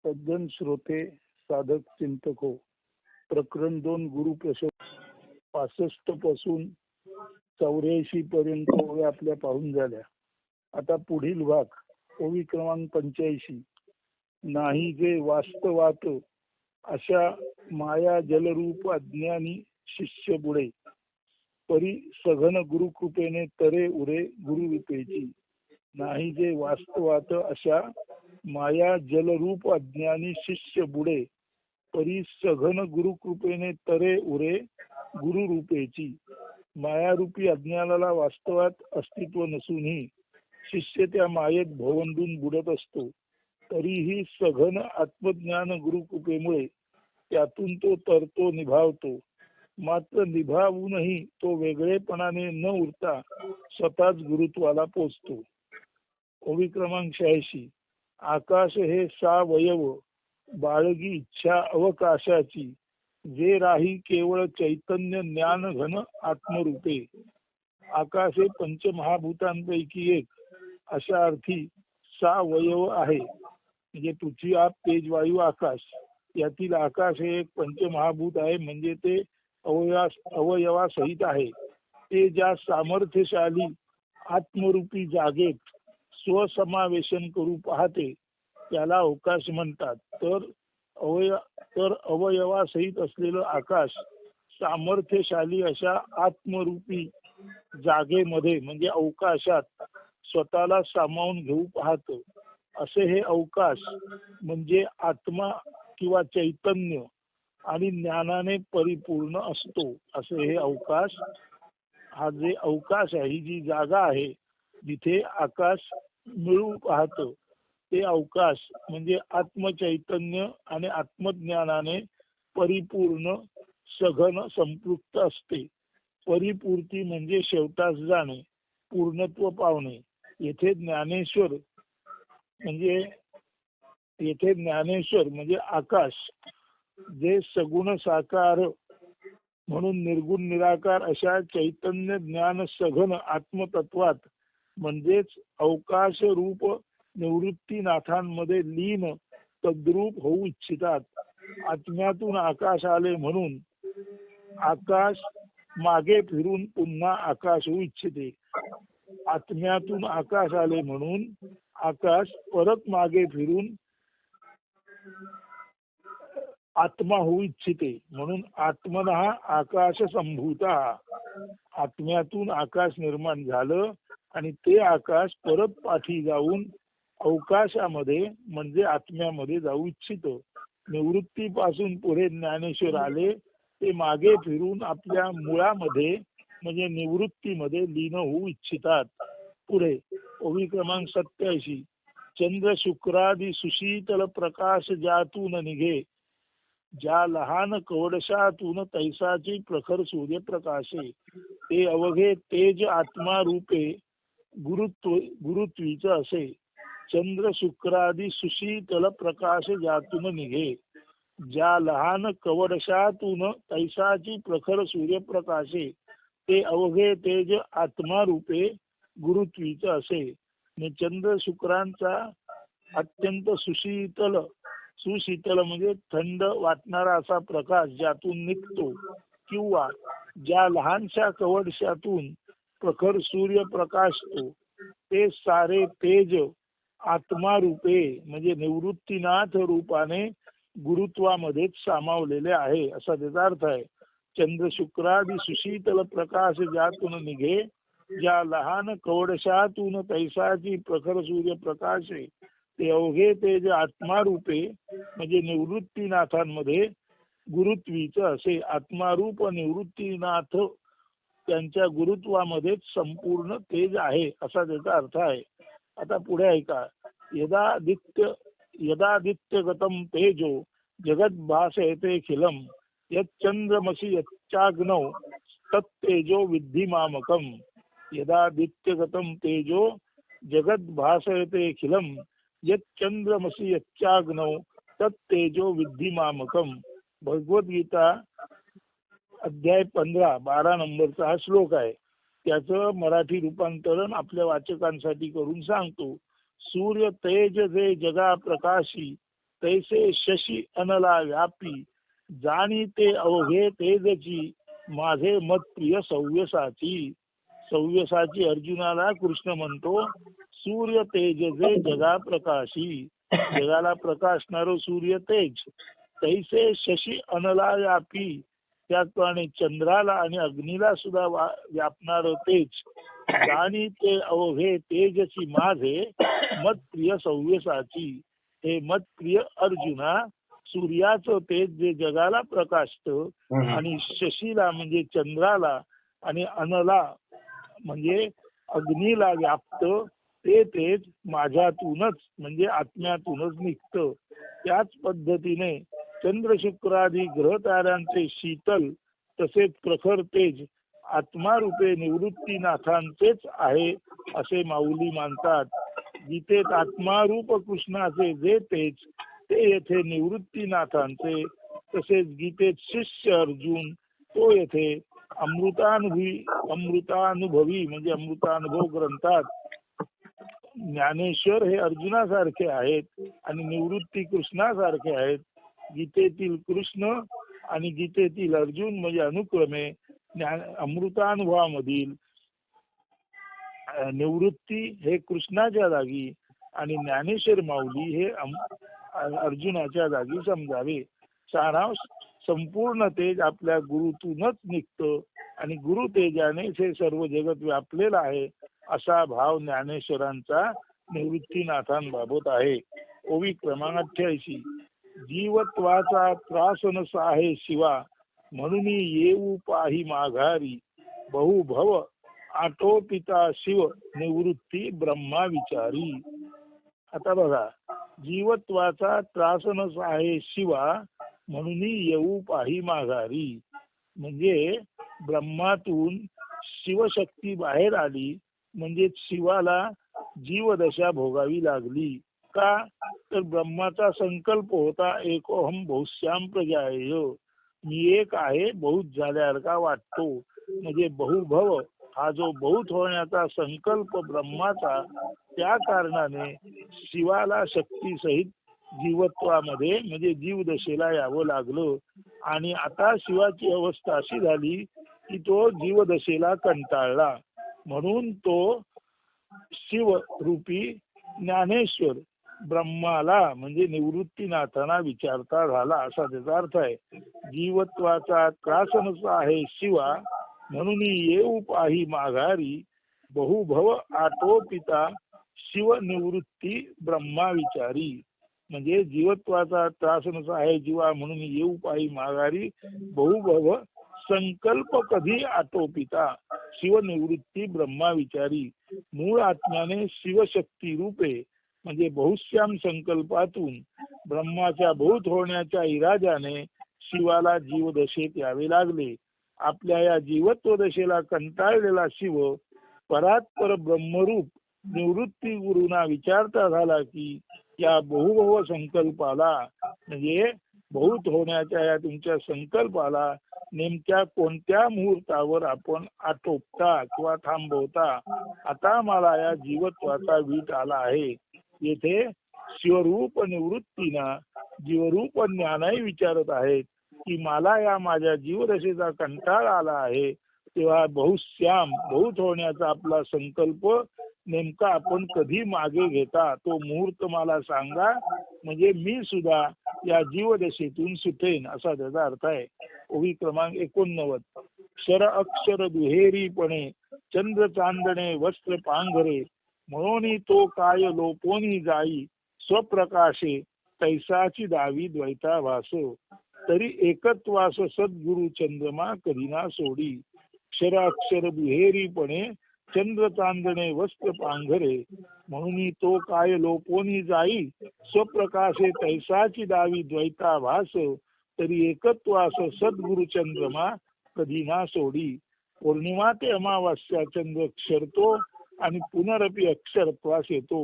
सज्जन श्रोते साधक चिंतक हो. प्रकरण 2 गुरु प्रशोभ 65 पासून 84 पर्यंत ओव्या आपल्या पाहून झाल्या. आता पुढील भाग ओवी क्रमांक 85. नाही जे वास्तवात अशा माया जलरूप अज्ञानी शिष्य बुडे परी सघन गुरुकृपेने तरे उरे गुरुरूपेची. नाही जे वास्तवात अशा माया जलरूप अज्ञानी शिष्य बुडे परी सघन गुरुकृपेने तरे उरे गुरुरूपेची. मायारूपी अज्ञानाला वास्तवात अस्तित्व नसूनही शिष्य त्या मायेत भोवंडून बुडत असतो. तरीही सघन आत्मज्ञान गुरुकृपेमुळे त्यातून तो तरतो, निभावतो. मात्र निभावूनही तो वेगळेपणाने न उरता स्वतःच गुरुत्वाला पोचतो. ओवी क्रमांक 86. आकाश हे सावयव बाळगी इच्छा अवकाशाची जे राही केवळ चैतन्य ज्ञान घन आत्मरूपे. आकाश हे पंचमहाभूतांपैकी एक अशा अर्थी सावयव आहे. म्हणजे पृथ्वी, आप, तेज, वायू, आकाश यातील आकाश हे एक पंचमहाभूत आहे. म्हणजे ते अवयवासहित आहे. ते ज्या सामर्थ्यशाली आत्मरूपी जागेत स्वसमावेशन करू पाहते त्याला अवकाश म्हणतात. तर अवयवासहित असलेलं आकाश सामर्थ्यशाली अशा आत्मरूपी जागेमध्ये म्हणजे अवकाशात स्वतःला सामावून घेऊ पाहतं. असे हे अवकाश म्हणजे आत्मा किंवा चैतन्य आणि ज्ञानाने परिपूर्ण असतो. असे हे अवकाश, हा जे अवकाश आहे, ही जी जागा आहे जिथे आकाश मिळू पाहतं ते अवकाश म्हणजे आत्मचैतन्य आणि आत्मज्ञानाने परिपूर्ण सघन संपृक्त असते. परिपूर्ती म्हणजे शेवटास जाणे, पूर्णत्व पावणे. येथे ज्ञानेश्वर म्हणजे आकाश जे सगुण साकार म्हणून निर्गुण निराकार अशा चैतन्य ज्ञान सघन आत्मतत्वात म्हणजेच अवकाश रूप निवृत्तीनाथांमध्ये लीन तद्रूप होऊ इच्छितात. आत्म्यातून आकाश आले म्हणून आकाश मागे फिरून पुन्हा आकाश होऊ इच्छिते. आत्म्यातून आकाश आले म्हणून आकाश परत मागे फिरून आत्मा होऊ इच्छिते. म्हणून आत्मनः आकाश संभूता. आत्म्यातून आकाश निर्माण झालं आणि ते आकाश परत पाठी जाऊन अवकाशामध्ये म्हणजे आत्म्यामध्ये जाऊ इच्छितं. निवृत्तीपासून पुढे ज्ञानेश्वर आले ते मागे फिरून आपल्या मुळामध्ये म्हणजे निवृत्तीमध्ये लीन होऊ इच्छितात. पुढे ओवी क्रमांक 87. चंद्र शुक्रादी सुशीतल प्रकाश ज्यातून निघे ज्या लहान कवडशातून तैसाची प्रखर सूर्यप्रकाशे. ते अवघे तेज आत्मा रूपे गुरुत्वीच असे. चंद्र शुक्रादी सुशीतल प्रकाश ज्यातून निघे ज्या लहान कवडशातून तैसाची प्रखर सूर्यप्रकाशे. ते अवघे तेज आत्मा रूपे गुरुत्वीच असे. चंद्र शुक्रांचा अत्यंत सुशीतल म्हणजे थंड वाटणारा असा प्रकाश ज्यातून निघतो किंवा ज्या लहानशा कवडशातून प्रखर सूर्य प्रकाशतो ते सारे तेज आत्मा रूपे म्हणजे निवृत्तीनाथ रूपाने गुरुत्वामध्येच सामावलेले आहे असा त्याचा अर्थ आहे. चंद्र शुक्रादी सुशीतल प्रकाश ज्यातून निघे ज्या लहान कवडशातून तैसाची प्रखर सूर्य प्रकाशे. ते अवघे तेज आत्मा रूपे म्हणजे निवृत्तीनाथांमध्ये गुरुत्वीच असे. आत्मारूप निवृत्तीनाथ त्यांच्या गुरुत्वामध्येच संपूर्ण तेज आहे असा त्याचा अर्थ आहे. आता पुढे ऐका. यदादित्य गतम तेजो जगद भासयते खिलम यच्चंद्रमसि यच्चाग्नौ तत्तेजो विद्धि मामकम. यदादित्य गतम तेजो जगद भासयते खिलम यच्चंद्रमसि यच्चाग्नौ तत्तेजो विद्धि मामकम. भगवद्गीता अध्याय 15 12 नंबरचा हा श्लोक आहे. त्याचं मराठी रूपांतरण आपल्या वाचकांसाठी करून सांगतो. सूर्य तेज जे जगा प्रकाशी तैसे शशी अनला व्यापी, जाणी ते अवघे तेजची, माझे मत प्रिय सव्यसाची. सव्यसाची अर्जुनाला कृष्ण म्हणतो, सूर्य तेज जे जगा प्रकाशी, जगाला प्रकाशणारो सूर्य तेज. तैसे शशी अनला व्यापी, त्याचप्रमाणे चंद्राला आणि अग्नीला सुद्धा व्यापणार तेज. आणि ते अवघे तेजची माझे मत प्रिय सव्यसाची. हे मत प्रिय अर्जुना, सूर्याचं तेज जे जगाला प्रकाशतं, आणि शशीला म्हणजे चंद्राला, आणि अनला म्हणजे अग्नीला व्याप्त ते तेज माझ्यातूनच म्हणजे आत्म्यातूनच निघतं. त्याच पद्धतीने चंद्र शुक्रादी ग्रह ताऱ्यांचे शीतल तसेच प्रखर तेज आत्मारूपे निवृत्तीनाथांचेच आहे असे माऊली मानतात. गीतेत आत्मारूप कृष्णाचे जे तेज ते येथे निवृत्तीनाथांचे, तसेच गीतेत शिष्य अर्जुन तो येथे अमृतानुभवी म्हणजे अमृतानुभव ग्रंथात ज्ञानेश्वर हे अर्जुनासारखे आहेत आणि निवृत्ती कृष्णासारखे आहेत. गीतेतील कृष्ण आणि गीतेतील अर्जुन म्हणजे अनुक्रमे अमृतानुभवामधील निवृत्ती हे कृष्णाच्या जागी आणि ज्ञानेश्वर माऊली हे अर्जुनाच्या जागी समजावे. सारांश, संपूर्ण तेज आपल्या गुरुतूनच निघतं आणि गुरु तेजानेच हे सर्व जगत व्यापलेलं आहे असा भाव ज्ञानेश्वरांचा निवृत्तीनाथांबाबत आहे. ओवी क्रमांक 88. जीवत्वाचा त्रास नसा आहे शिवा, म्हणून येऊ पाही माघारी, बहुभव आटोपिता शिव निवृत्ती ब्रह्मा विचारी. आता बघा, जीवत्वाचा त्रास नसा आहे शिवा, म्हणून येऊ पाही माघारी. म्हणजे ब्रह्मातून शिवशक्ती बाहेर आली म्हणजे शिवाला जीवदशा भोगावी लागली. का तर ब्रह्माचा संकल्प होता, एकोहम बहुश्याम प्रजायेय, मी एक आहे बहुत झाल्यासारखा वाटतो. म्हणजे बहुभव हा जो बहुत होण्याचा संकल्प ब्रह्माचा, त्या कारणाने शिवाला शक्ती सहित जीवत्वामध्ये म्हणजे जीवदशेला यावं लागलं. आणि आता शिवाची अवस्था अशी झाली की तो जीवदशेला कंटाळला, म्हणून तो शिवरूपी ज्ञानेश्वर ब्रह्माला म्हणजे निवृत्तीनाथांना विचारता झाला असा त्याचा अर्थ आहे. जीवत्वाचा त्रास नसा आहे शिवा, म्हणून येऊ पाही माघारी, बहुभव आटोपिता शिव निवृत्ती ब्रह्मा विचारी. म्हणजे जीवत्वाचा त्रास नसा आहे जीवा, म्हणून येऊ पाही माघारी, बहुभव संकल्प कधी आटोपिता शिव निवृत्ती ब्रह्मा विचारी. मूळ आत्म्याने शिवशक्ती रूपे म्हणजे बहुश्याम संकल्पातून ब्रह्माच्या बहुत होण्याच्या इराद्याने शिवाला जीवदशेत यावे लागले. आपल्या या जीवत्व दशेला कंटाळलेला शिव परात्पर ब्रह्मरूप निवृत्ती गुरुना विचारता झाला की या बहुभव संकल्पाला म्हणजे बहुत होण्याच्या या तुमच्या संकल्पाला नेमक्या कोणत्या मुहूर्तावर आपण आटोपता किंवा थांबवता. आता मला या जीवत्वाचा वीट आला आहे. येथे शिवरूप निवृत्तीना जीवरूप ज्ञानही विचारत आहेत की मला या माझ्या जीवदशेचा कंटाळा आला आहे, तेव्हा बहुश्याम बहुत होण्याचा आपला संकल्प नेमका आपण कधी मागे घेता तो मुहूर्त मला सांगा, म्हणजे मी सुद्धा या जीवदशेतून सुटेन असा त्याचा अर्थ आहे. ओवी क्रमांक 89. क्षर अक्षर दुहेरीपणे चंद्र चांदणे वस्त्र पांघरे, म्हणून तो काय लोपोनी जाई, स्वप्रकाशे तैसाची दावी द्वैता भासो, तरी एकत्वास सद्गुरु चंद्रमा कधीना सोडी. क्षर अक्षर दुहेरीपणे चंद्र चांदणे वस्त्र पांघरे, म्हणून तो काय लोपोनी जाई, स्वप्रकाशे तैसाची दावी द्वैता भास, तरी एकत्वास सद्गुरु चंद्रमा कधी ना सोडी. पौर्णिमा ते अमावास्या चंद्र क्षरतो आणि पुनरपी अक्षरत्वास येतो,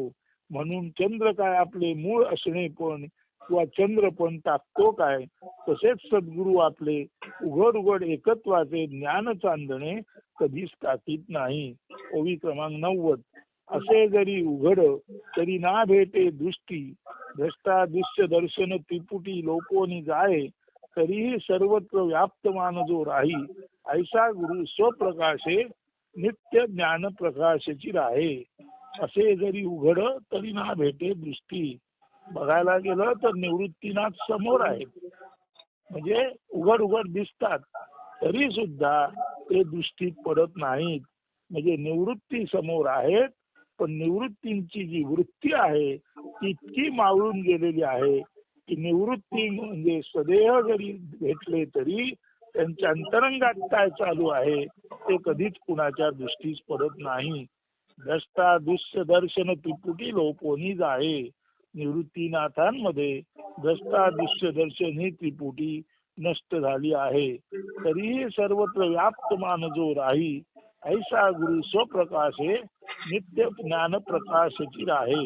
म्हणून चंद्र काय आपले मूळ असणे पण किंवा चंद्र पण टाकतो काय, तसेच सद्गुरु आपले उघड उघड एकत्वाचे ज्ञान चांदणे कधीच टाकीत नाही. ओवी क्रमांक 90. असे जरी उघड तरी ना भेटे दृष्टी, द्रष्टा दृश्य दर्शन त्रिपुटी लोपोनी जाय, तरीही सर्वत्र व्याप्त मान जो राही, ऐसा गुरु स्वप्रकाशे नित्य ज्ञान प्रकाशाची राहे. असे जरी उघड तरी ना भेटे दृष्टी. बघायला गेलं तर निवृत्तीनाथ समोर आहेत, म्हणजे उघड उघड दिसतात, तरी सुद्धा ते दृष्टीत पडत नाहीत. म्हणजे निवृत्ती समोर आहेत, पण निवृत्तींची जी वृत्ती आहे ती इतकी मावळून गेलेली आहे की निवृत्ती म्हणजे सदेह जरी भेटले तरी त्यांच्या अंतरंगात काय चालू आहे ते कधीच कुणाच्या दृष्टीस पडत नाही. द्रष्टा दृश्य दर्शन त्रिपुटी लोपोनी जाये. निवृत्तीनाथांमध्ये द्रष्टा दृश्य दर्शन ही त्रिपुटी नष्ट झाली आहे. तरीही सर्वत्र व्याप्त मान जो राही, ऐसा गुरु स्वप्रकाशे नित्य ज्ञान प्रकाशाची राहे.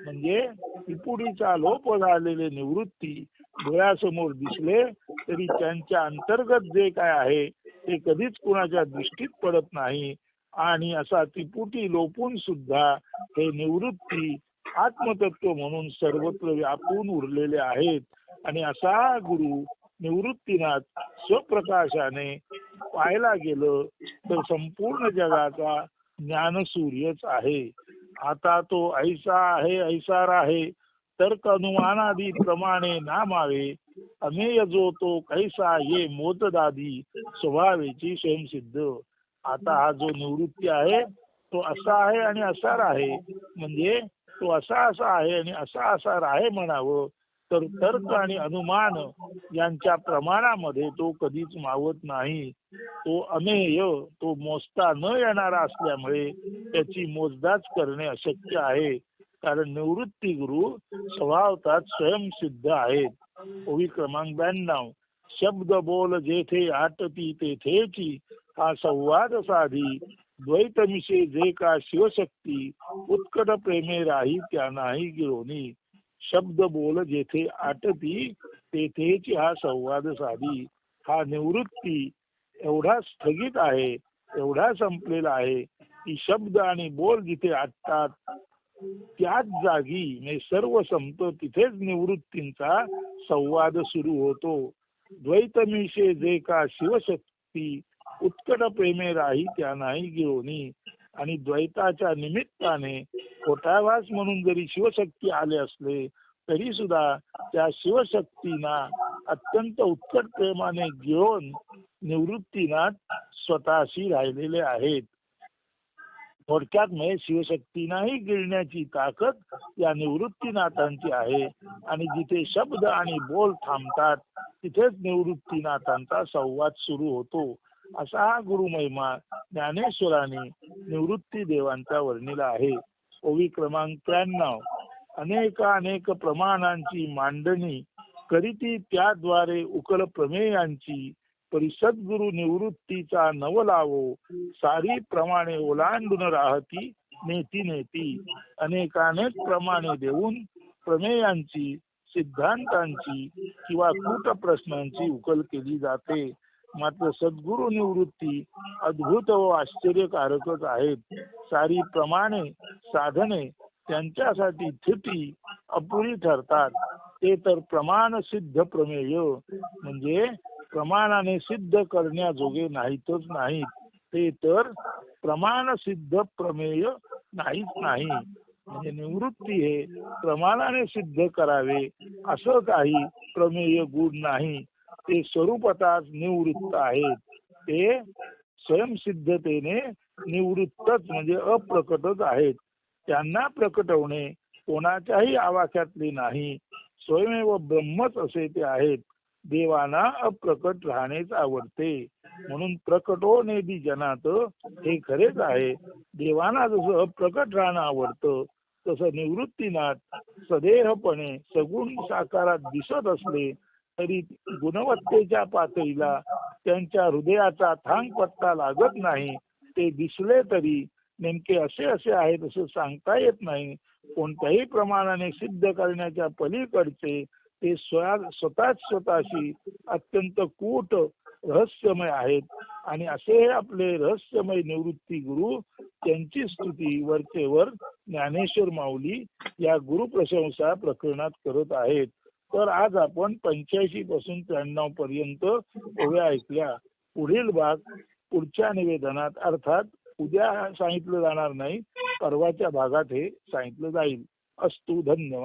म्हणजे त्रिपुटीचा लोप झालेले निवृत्ती डोळ्यासमोर दिसले तरी त्यांच्या अंतर्गत जे काय आहे ते कधीच कुणाच्या दृष्टीत पडत नाही. आणि असा त्रिपुटी लोपून सुद्धा हे निवृत्ती आत्मतत्व म्हणून सर्वत्र व्यापून उरलेले आहेत. आणि असा गुरु निवृत्तीनाथ स्वप्रकाशाने पाहायला गेलं तर संपूर्ण जगाचा ज्ञानसूर्यच आहे. आता तो ऐसा आहे ऐसा राहे, तर्क अनुमानादी प्रमाणे नामावे, अमेय जो तो कैसा ये मोतदादी स्वभावेची स्वयंसिद्ध. आता हा जो निवृत्ती आहे तो असा आहे आणि असा राहे, म्हणजे तो असा असा आहे आणि असा असा राहे म्हणावं तर तर्क आणि अनुमान यांच्या प्रमाणामध्ये तो कधीच मावत नाही. तो अमेय, तो मोजता न येणारा असल्यामुळे त्याची मोजदाच करणे अशक्य आहे. कारण निवृत्ती गुरु स्वभावतात स्वयंसिद्ध आहेत. ओवी क्रमांक 92. शब्द बोल जेथे आटती तेथेची, हा संवाद साधी द्वैतमिशे जे का शिवशक्ती, उत्कट प्रेमे राही त्या नाही गिरोनी. शब्द बोल जेथे आटती तेथेची, हा संवाद साधी. हा निवृत्ती एवढा स्थगित आहे, एवढा संपलेला आहे की शब्द आणि बोल जिथे आटतात त्याच जागी म्हणजे सर्व संपतं, तिथेच निवृत्तींचा संवाद सुरू होतो. द्वैतमिशे जे का शिवशक्ती, उत्कट प्रेमे राही त्या नाही गिरोनी. आणि द्वैताच्या निमित्ताने खोटाभास म्हणून जरी शिवशक्ती आले असले तरी सुद्धा त्या शिवशक्तींना अत्यंत उत्कट प्रेमाने गिळून निवृत्तीनाथ स्वतःशी राहिलेले आहेत. थोडक्यात म्हणजे शिवशक्तींनाही गिळण्याची ताकद या निवृत्तीनाथांची आहे. आणि जिथे शब्द आणि बोल थांबतात तिथेच निवृत्तीनाथांचा संवाद सुरू होतो. असा हा गुरुमहिमा ज्ञानेश्वराने निवृत्ती देवांचा वर्णिला आहे. ओवी क्रमांक 93. अनेक प्रमाणांची मांडणी करीती त्याद्वारे उकल प्रमेयांची, परी सद्गुरु निवृत्तीचा नव लावो, सारी प्रमाणे ओलांडून राहती नेती नेती. अनेकानेक प्रमाणे देऊन प्रमेयांची, सिद्धांतांची किंवा कूट प्रश्नांची उकल केली जाते. मात्र सद्गुरु निवृत्ती अद्भुत व आश्चर्यकारकच आहेत. सारी प्रमाणे साधने त्यांच्यासाठी थिटी अपुरी ठरतात. ते तर प्रमाण सिद्ध प्रमेय म्हणजे प्रमाणाने सिद्ध करण्याजोगे नाहीतच नाहीत, ते तर प्रमाण सिद्ध प्रमेय नाहीच नाही. म्हणजे निवृत्ती हे प्रमाणाने सिद्ध करावे असं काही प्रमेय गुण नाही. ते स्वरूपतःच निवृत्त आहेत. ते स्वयंसिद्धतेने निवृत्तच म्हणजे अप्रकटच आहेत. त्यांना प्रकटवणे कोणाच्याही आवाक्यातले नाही. स्वयमेव ब्रह्मच असे ते आहेत. देवांना अप्रकट राहणेच आवडते, म्हणून प्रकटो नेदी जनात हे खरेच आहे. देवांना जसं अप्रकट राहणं आवडतं तसं निवृत्तीनाथ सदेहपणे सगुण साकारात दिसत असले तरी गुणवत्तेच्या पातळीला त्यांच्या हृदयाचा थांग पत्ता लागत नाही. ते दिसले तरी नेमके असे असे आहेत असं सांगता येत नाही. कोणत्याही प्रमाणाने सिद्ध करण्याच्या पलीकडचे ते स्वतःच स्वतःशी अत्यंत कूट रहस्यमय आहेत आणि असे हे आपले रहस्यमय निवृत्ती गुरु त्यांची स्तुती वरचेवर ज्ञानेश्वर माऊली या गुरुप्रशंसा प्रकरणात करत आहेत. तर आज आपण 85 पासून 93 पर्यंत ओव्या ऐकल्या. पुढील भाग पुढच्या निवेदनात अर्थात उद्या सांगितलं जाणार नाही, परवाच्या भागात हे सांगितलं जाईल. अस्तु. धन्यवाद.